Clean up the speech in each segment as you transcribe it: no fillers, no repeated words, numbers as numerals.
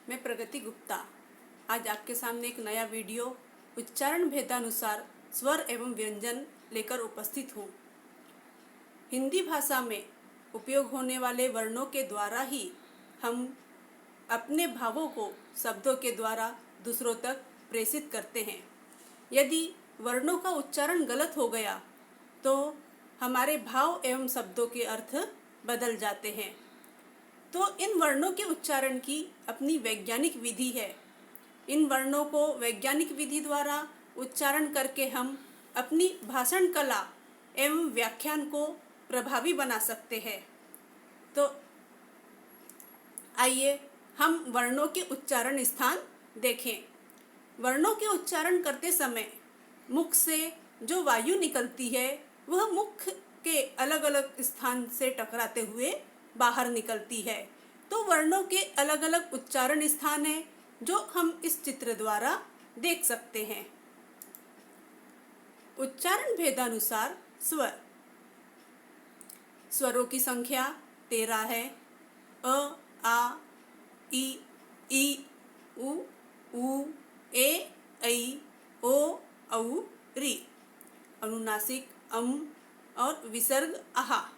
मैं प्रगति गुप्ता आज आपके सामने एक नया वीडियो उच्चारण भेदानुसार स्वर एवं व्यंजन लेकर उपस्थित हूँ। हिंदी भाषा में उपयोग होने वाले वर्णों के द्वारा ही हम अपने भावों को शब्दों के द्वारा दूसरों तक प्रेषित करते हैं। यदि वर्णों का उच्चारण गलत हो गया तो हमारे भाव एवं शब्दों के अर्थ बदल जाते हैं। तो इन वर्णों के उच्चारण की अपनी वैज्ञानिक विधि है। इन वर्णों को वैज्ञानिक विधि द्वारा उच्चारण करके हम अपनी भाषण कला एवं व्याख्यान को प्रभावी बना सकते हैं। तो आइए हम वर्णों के उच्चारण स्थान देखें। वर्णों के उच्चारण करते समय मुख से जो वायु निकलती है वह मुख के अलग अलग स्थान से टकराते हुए बाहर निकलती है। तो वर्णों के अलग अलग उच्चारण स्थान हैं जो हम इस चित्र द्वारा देख सकते हैं। उच्चारण भेदानुसार स्वर। स्वरों की संख्या 13 है। अ, आ, ई, उ, ए, ऐ, ओ, औ, री। अनुनासिक अम और विसर्ग आहा।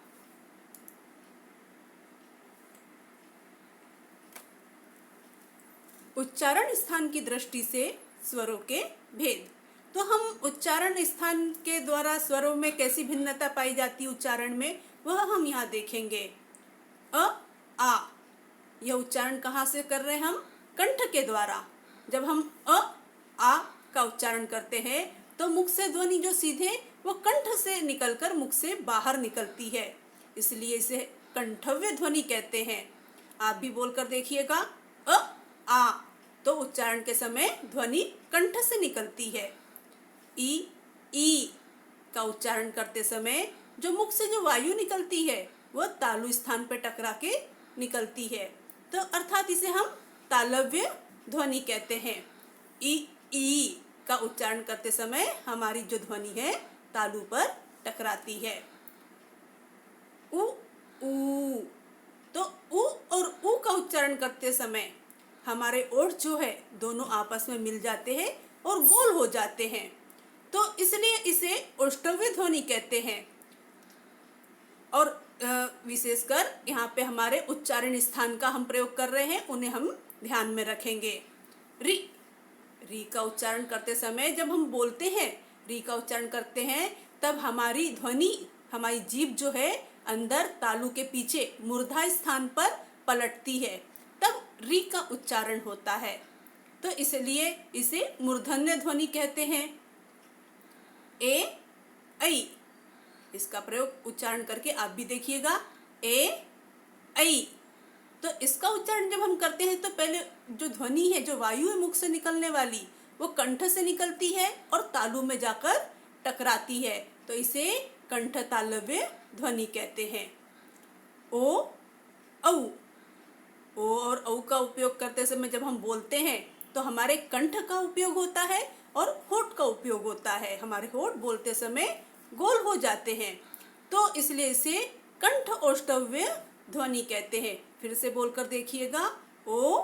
उच्चारण स्थान की दृष्टि से स्वरों के भेद। तो हम उच्चारण स्थान के द्वारा स्वरों में कैसी भिन्नता पाई जाती है उच्चारण में, वह हम यहाँ देखेंगे। अ, आ, यह उच्चारण कहाँ से कर रहे हैं हम? कंठ के द्वारा। जब हम अ, आ का उच्चारण करते हैं तो मुख से ध्वनि जो सीधे वो कंठ से निकलकर मुख से बाहर निकलती है, इसलिए इसे कंठव्य ध्वनि कहते हैं। आप भी बोलकर देखिएगा, अ, आ, तो उच्चारण के समय ध्वनि कंठ से निकलती है। ई का उच्चारण करते समय जो मुख से जो वायु निकलती है वह तालु स्थान पर टकरा के निकलती है, तो अर्थात इसे हम तालव्य ध्वनि कहते हैं। ई का उच्चारण करते समय हमारी जो ध्वनि है तालु पर टकराती है। उ, तो उ और उ का उच्चारण करते समय हमारे ओठ जो है दोनों आपस में मिल जाते हैं और गोल हो जाते हैं, तो इसलिए इसे ओष्ठव्य ध्वनि कहते हैं। और विशेषकर यहाँ पे हमारे उच्चारण स्थान का हम प्रयोग कर रहे हैं, उन्हें हम ध्यान में रखेंगे। री का उच्चारण करते समय जब हम बोलते हैं, री का उच्चारण करते हैं, तब हमारी ध्वनि, हमारी जीभ जो है अंदर तालु के पीछे मूर्धा स्थान पर पलटती है, तब री का उच्चारण होता है, तो इसलिए इसे मूर्धन्य ध्वनि कहते हैं। ए, ऐ, इसका प्रयोग उच्चारण करके आप भी देखिएगा। ए, ऐ, तो इसका उच्चारण जब हम करते हैं तो पहले जो ध्वनि है, जो वायु है मुख से निकलने वाली, वो कंठ से निकलती है और तालु में जाकर टकराती है, तो इसे कंठ तालव्य ध्वनि कहते हैं। ओ, औ, ओ और औ का उपयोग करते समय जब हम बोलते हैं तो हमारे कंठ का उपयोग होता है और होठ का उपयोग होता है। हमारे होठ बोलते समय गोल हो जाते हैं, तो इसलिए इसे कंठ ओष्ठव्य ध्वनि कहते हैं। फिर से बोलकर देखिएगा, ओ,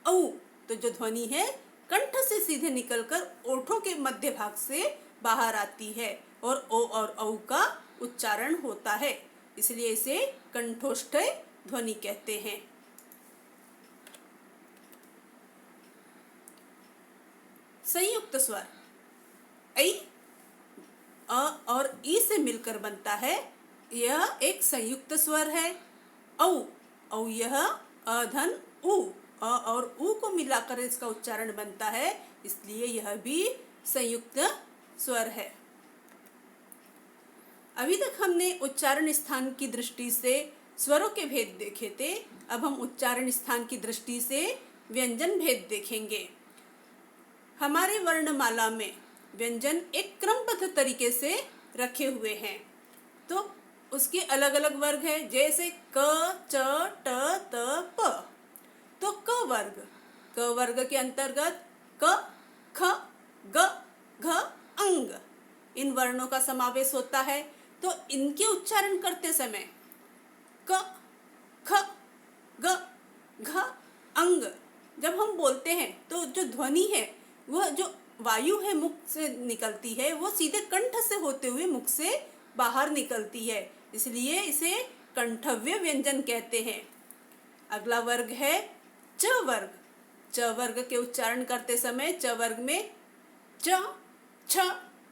औ, तो जो ध्वनि है कंठ से सीधे निकलकर ओठों के मध्य भाग से बाहर आती है और ओ और औ का उच्चारण होता है, इसलिए इसे कंठोष्ठ ध्वनि कहते हैं। संयुक्त स्वर। ऐ, अ और ई से मिलकर बनता है, यह एक संयुक्त स्वर है। औ, यह अधन उ, अ और उ को मिलाकर इसका उच्चारण बनता है, इसलिए यह भी संयुक्त स्वर है। अभी तक हमने उच्चारण स्थान की दृष्टि से स्वरों के भेद देखे थे, अब हम उच्चारण स्थान की दृष्टि से व्यंजन भेद देखेंगे। हमारे वर्णमाला में व्यंजन एक क्रमबद्ध तरीके से रखे हुए हैं, तो उसके अलग अलग वर्ग हैं, जैसे क, च, ट, त, प। तो क वर्ग के अंतर्गत क, ख, ग, घ, अंग, इन वर्णों का समावेश होता है। तो इनके उच्चारण करते समय क, ख, ग, घ, अंग जब हम बोलते हैं तो जो ध्वनि है, वह जो वायु है मुख से निकलती है, वो सीधे कंठ से होते हुए मुख से बाहर निकलती है, इसलिए इसे कंठव्य व्यंजन कहते हैं। अगला वर्ग है च वर्ग। च वर्ग के उच्चारण करते समय च वर्ग में च, छ,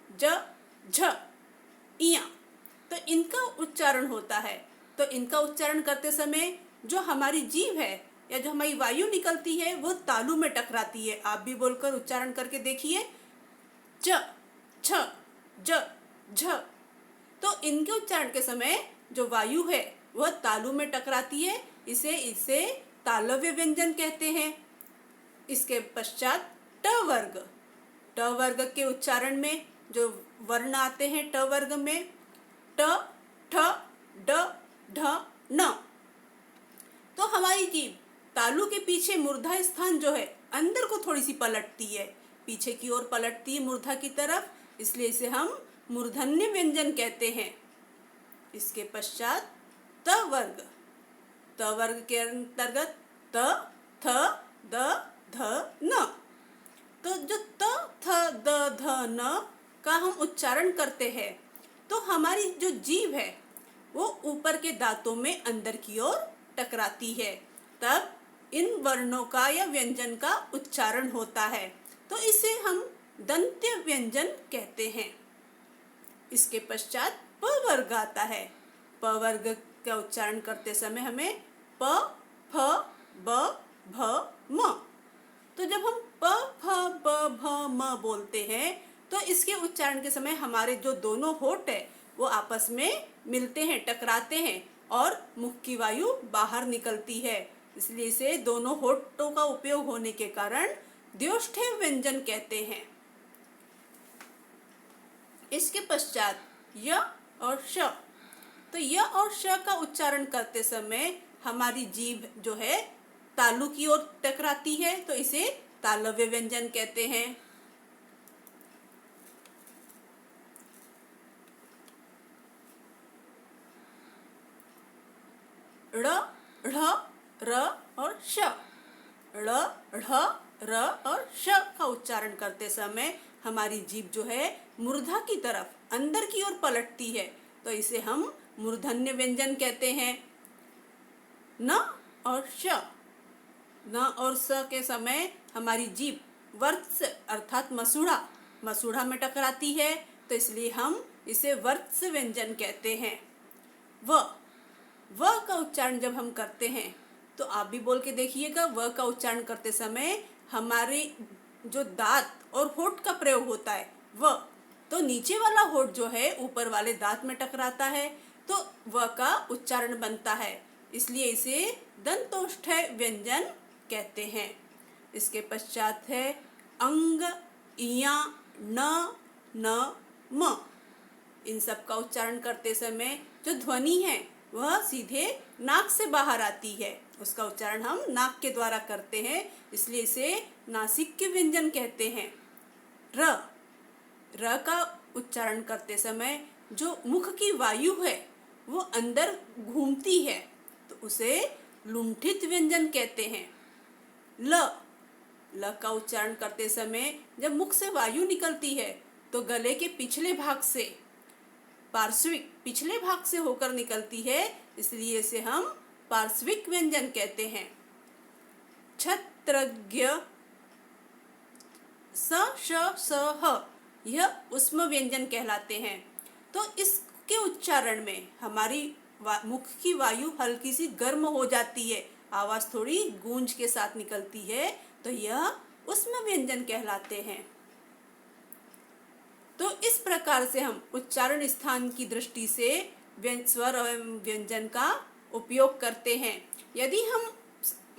ज, झ, इया, तो इनका उच्चारण होता है। तो इनका उच्चारण करते समय जो हमारी जीभ है या जो हमारी वायु निकलती है वो तालु में टकराती है। आप भी बोलकर उच्चारण करके देखिए, च, छ, ज, झ। तो इनके उच्चारण के समय जो वायु है वह तालु में टकराती है, इसे तालव्य व्यंजन कहते हैं। इसके पश्चात ट वर्ग। ट वर्ग के उच्चारण में जो वर्ण आते हैं ट वर्ग में ट, ठ, ड, ढ, न। तो हमारी जीभ तालु के पीछे मूर्धा स्थान जो है अंदर को थोड़ी सी पलटती है, पीछे की ओर पलटती है मूर्धा की तरफ, इसलिए इसे हम मूर्धन्य व्यंजन कहते हैं। इसके पश्चात त वर्ग। त वर्ग के अंतर्गत त, थ, द, ध, न। तो जो त, थ, द, ध, न का हम उच्चारण करते हैं तो हमारी जो जीभ है वो ऊपर के दांतों में अंदर की ओर टकराती है, तब इन वर्णों का या व्यंजन का उच्चारण होता है, तो इसे हम दंत्य व्यंजन कहते हैं। इसके पश्चात प वर्ग आता है। प वर्ग का उच्चारण करते समय हमें प, फ, ब, भ, म। तो जब हम प, फ, ब, भ, म बोलते हैं तो इसके उच्चारण के समय हमारे जो दोनों होठ है वो आपस में मिलते हैं, टकराते हैं और मुख की वायु बाहर निकलती है, इसलिए इसे दोनों होठों का उपयोग होने के कारण द्योष्ठ्य व्यंजन कहते हैं। इसके पश्चात य और श। तो य और श का उच्चारण करते समय हमारी जीभ जो है तालु की ओर टकराती है, तो इसे तालव्य व्यंजन कहते हैं। ड़, ढ़, र और श। ड़, ढ़, र और श का उच्चारण करते समय हमारी जीभ जो है मूर्धा की तरफ अंदर की ओर पलटती है, तो इसे हम मूर्धन्य व्यंजन कहते हैं। न और श। न और स के समय हमारी जीभ वर्त्स अर्थात मसूड़ा में टकराती है, तो इसलिए हम इसे वर्त्स व्यंजन कहते हैं। व का उच्चारण जब हम करते हैं तो आप भी बोल के देखिएगा, व का उच्चारण करते समय हमारे जो दांत और होठ का प्रयोग होता है व, तो नीचे वाला होठ जो है ऊपर वाले दांत में टकराता है, तो व का उच्चारण बनता है, इसलिए इसे दंतोष्ठ्य व्यंजन कहते हैं। इसके पश्चात है अंग, इया, न, म। इन सब का उच्चारण करते समय जो ध्वनि है वह सीधे नाक से बाहर आती है, उसका उच्चारण हम नाक के द्वारा करते हैं, इसलिए इसे नासिक्य व्यंजन कहते हैं। र का उच्चारण करते समय जो मुख की वायु है वो अंदर घूमती है, तो उसे लुंठित व्यंजन कहते हैं। ल का उच्चारण करते समय जब मुख से वायु निकलती है तो गले के पिछले भाग से, पार्श्विक पिछले भाग से होकर निकलती है, इसलिए इसे हम पार्श्विक व्यंजन कहते हैं। क्षत्रज्ञ, स, श, स, ह, यह उष्म व्यंजन कहलाते हैं। तो इसके उच्चारण में हमारी मुख की वायु हल्की सी गर्म हो जाती है, आवाज थोड़ी गूंज के साथ निकलती है, तो यह उष्म व्यंजन कहलाते हैं। तो इस प्रकार से हम उच्चारण स्थान की दृष्टि से स्वर एवं व्यंजन का उपयोग करते हैं। यदि हम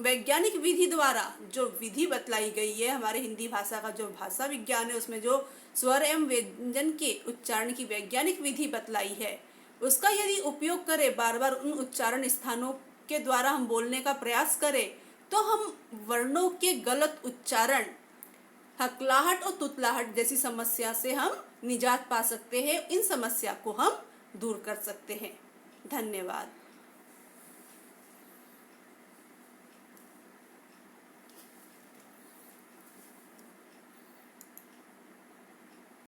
वैज्ञानिक विधि द्वारा जो विधि बतलाई गई है, हमारे हिंदी भाषा का जो भाषा विज्ञान है उसमें जो स्वर एवं व्यंजन के उच्चारण की वैज्ञानिक विधि बतलाई है, उसका यदि उपयोग करें, बार बार उन उच्चारण स्थानों के द्वारा हम बोलने का प्रयास करें, तो हम वर्णों के गलत उच्चारण, हकलाहट और तुतलाहट जैसी समस्या से हम निजात पा सकते हैं। इन समस्या को हम दूर कर सकते हैं। धन्यवाद।